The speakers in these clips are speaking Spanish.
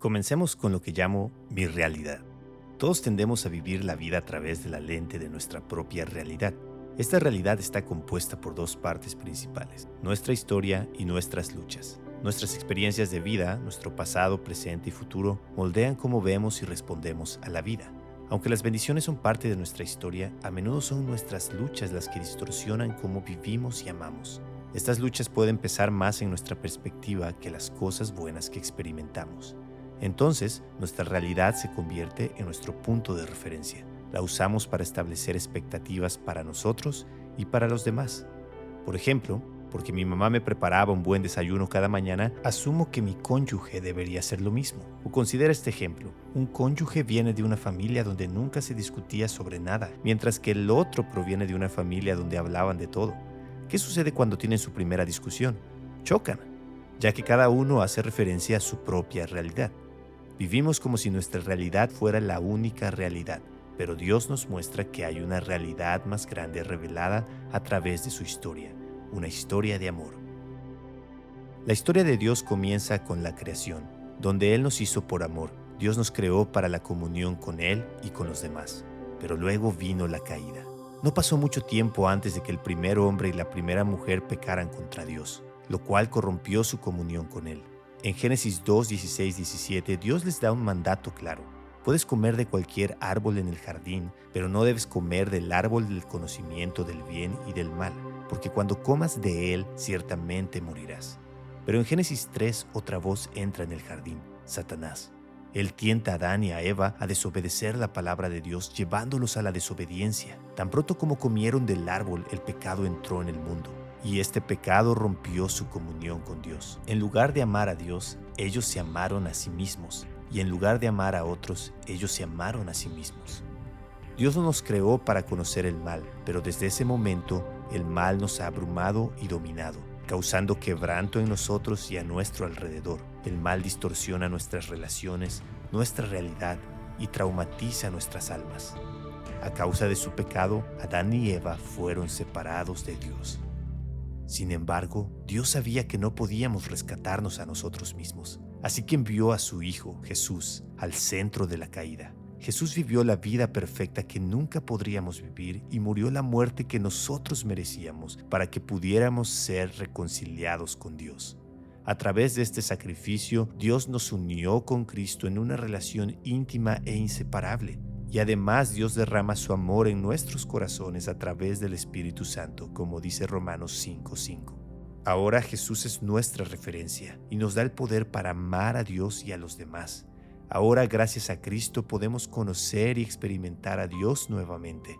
Comencemos con lo que llamo mi realidad. Todos tendemos a vivir la vida a través de la lente de nuestra propia realidad. Esta realidad está compuesta por dos partes principales: nuestra historia y nuestras luchas. Nuestras experiencias de vida, nuestro pasado, presente y futuro, moldean cómo vemos y respondemos a la vida. Aunque las bendiciones son parte de nuestra historia, a menudo son nuestras luchas las que distorsionan cómo vivimos y amamos. Estas luchas pueden pesar más en nuestra perspectiva que las cosas buenas que experimentamos. Entonces, nuestra realidad se convierte en nuestro punto de referencia. La usamos para establecer expectativas para nosotros y para los demás. Por ejemplo, porque mi mamá me preparaba un buen desayuno cada mañana, asumo que mi cónyuge debería hacer lo mismo. O considera este ejemplo: un cónyuge viene de una familia donde nunca se discutía sobre nada, mientras que el otro proviene de una familia donde hablaban de todo. ¿Qué sucede cuando tienen su primera discusión? Chocan, ya que cada uno hace referencia a su propia realidad. Vivimos como si nuestra realidad fuera la única realidad, pero Dios nos muestra que hay una realidad más grande revelada a través de su historia, una historia de amor. La historia de Dios comienza con la creación, donde Él nos hizo por amor. Dios nos creó para la comunión con Él y con los demás, pero luego vino la caída. No pasó mucho tiempo antes de que el primer hombre y la primera mujer pecaran contra Dios, lo cual corrompió su comunión con Él. En Génesis 2, 16, 17, Dios les da un mandato claro: puedes comer de cualquier árbol en el jardín, pero no debes comer del árbol del conocimiento del bien y del mal, porque cuando comas de él, ciertamente morirás. Pero en Génesis 3, otra voz entra en el jardín: Satanás. Él tienta a Adán y a Eva a desobedecer la palabra de Dios, llevándolos a la desobediencia. Tan pronto como comieron del árbol, el pecado entró en el mundo. Y este pecado rompió su comunión con Dios. En lugar de amar a Dios, ellos se amaron a sí mismos. Y en lugar de amar a otros, ellos se amaron a sí mismos. Dios no nos creó para conocer el mal, pero desde ese momento el mal nos ha abrumado y dominado, causando quebranto en nosotros y a nuestro alrededor. El mal distorsiona nuestras relaciones, nuestra realidad y traumatiza nuestras almas. A causa de su pecado, Adán y Eva fueron separados de Dios. Sin embargo, Dios sabía que no podíamos rescatarnos a nosotros mismos, así que envió a su Hijo, Jesús, al centro de la caída. Jesús vivió la vida perfecta que nunca podríamos vivir y murió la muerte que nosotros merecíamos para que pudiéramos ser reconciliados con Dios. A través de este sacrificio, Dios nos unió con Cristo en una relación íntima e inseparable. Y además Dios derrama su amor en nuestros corazones a través del Espíritu Santo, como dice Romanos 5:5. Ahora Jesús es nuestra referencia y nos da el poder para amar a Dios y a los demás. Ahora, gracias a Cristo, podemos conocer y experimentar a Dios nuevamente.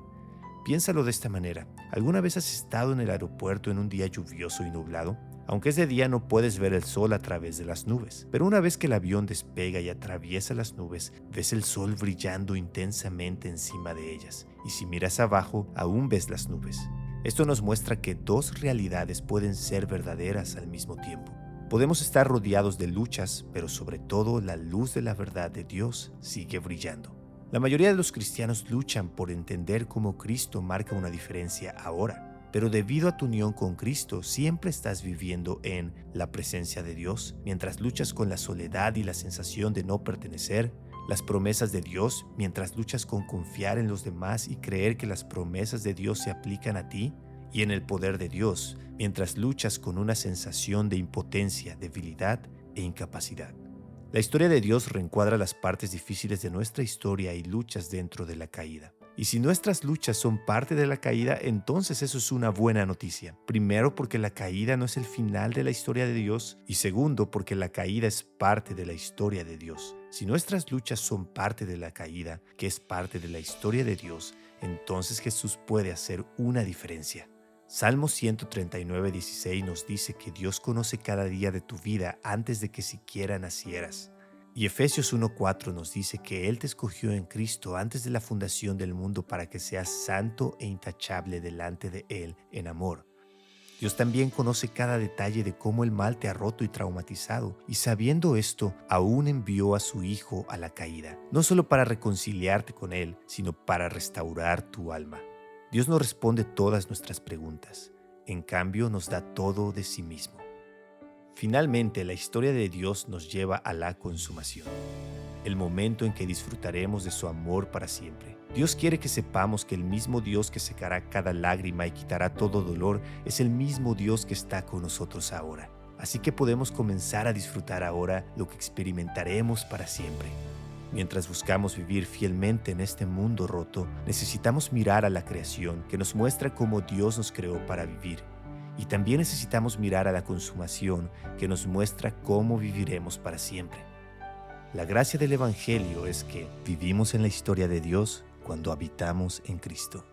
Piénsalo de esta manera: ¿alguna vez has estado en el aeropuerto en un día lluvioso y nublado? Aunque es de día, no puedes ver el sol a través de las nubes, pero una vez que el avión despega y atraviesa las nubes, ves el sol brillando intensamente encima de ellas, y si miras abajo, aún ves las nubes. Esto nos muestra que dos realidades pueden ser verdaderas al mismo tiempo. Podemos estar rodeados de luchas, pero sobre todo la luz de la verdad de Dios sigue brillando. La mayoría de los cristianos luchan por entender cómo Cristo marca una diferencia ahora. Pero debido a tu unión con Cristo, siempre estás viviendo en la presencia de Dios, mientras luchas con la soledad y la sensación de no pertenecer, las promesas de Dios, mientras luchas con confiar en los demás y creer que las promesas de Dios se aplican a ti, y en el poder de Dios, mientras luchas con una sensación de impotencia, debilidad e incapacidad. La historia de Dios reencuadra las partes difíciles de nuestra historia y luchas dentro de la caída. Y si nuestras luchas son parte de la caída, entonces eso es una buena noticia. Primero, porque la caída no es el final de la historia de Dios, y segundo, porque la caída es parte de la historia de Dios. Si nuestras luchas son parte de la caída, que es parte de la historia de Dios, entonces Jesús puede hacer una diferencia. Salmo 139:16 nos dice que Dios conoce cada día de tu vida antes de que siquiera nacieras. Y Efesios 1:4 nos dice que Él te escogió en Cristo antes de la fundación del mundo para que seas santo e intachable delante de Él en amor. Dios también conoce cada detalle de cómo el mal te ha roto y traumatizado, y sabiendo esto, aún envió a su Hijo a la caída, no solo para reconciliarte con Él, sino para restaurar tu alma. Dios no responde todas nuestras preguntas, en cambio nos da todo de sí mismo. Finalmente, la historia de Dios nos lleva a la consumación, el momento en que disfrutaremos de su amor para siempre. Dios quiere que sepamos que el mismo Dios que secará cada lágrima y quitará todo dolor es el mismo Dios que está con nosotros ahora. Así que podemos comenzar a disfrutar ahora lo que experimentaremos para siempre. Mientras buscamos vivir fielmente en este mundo roto, necesitamos mirar a la creación que nos muestra cómo Dios nos creó para vivir. Y también necesitamos mirar a la consumación que nos muestra cómo viviremos para siempre. La gracia del Evangelio es que vivimos en la historia de Dios cuando habitamos en Cristo.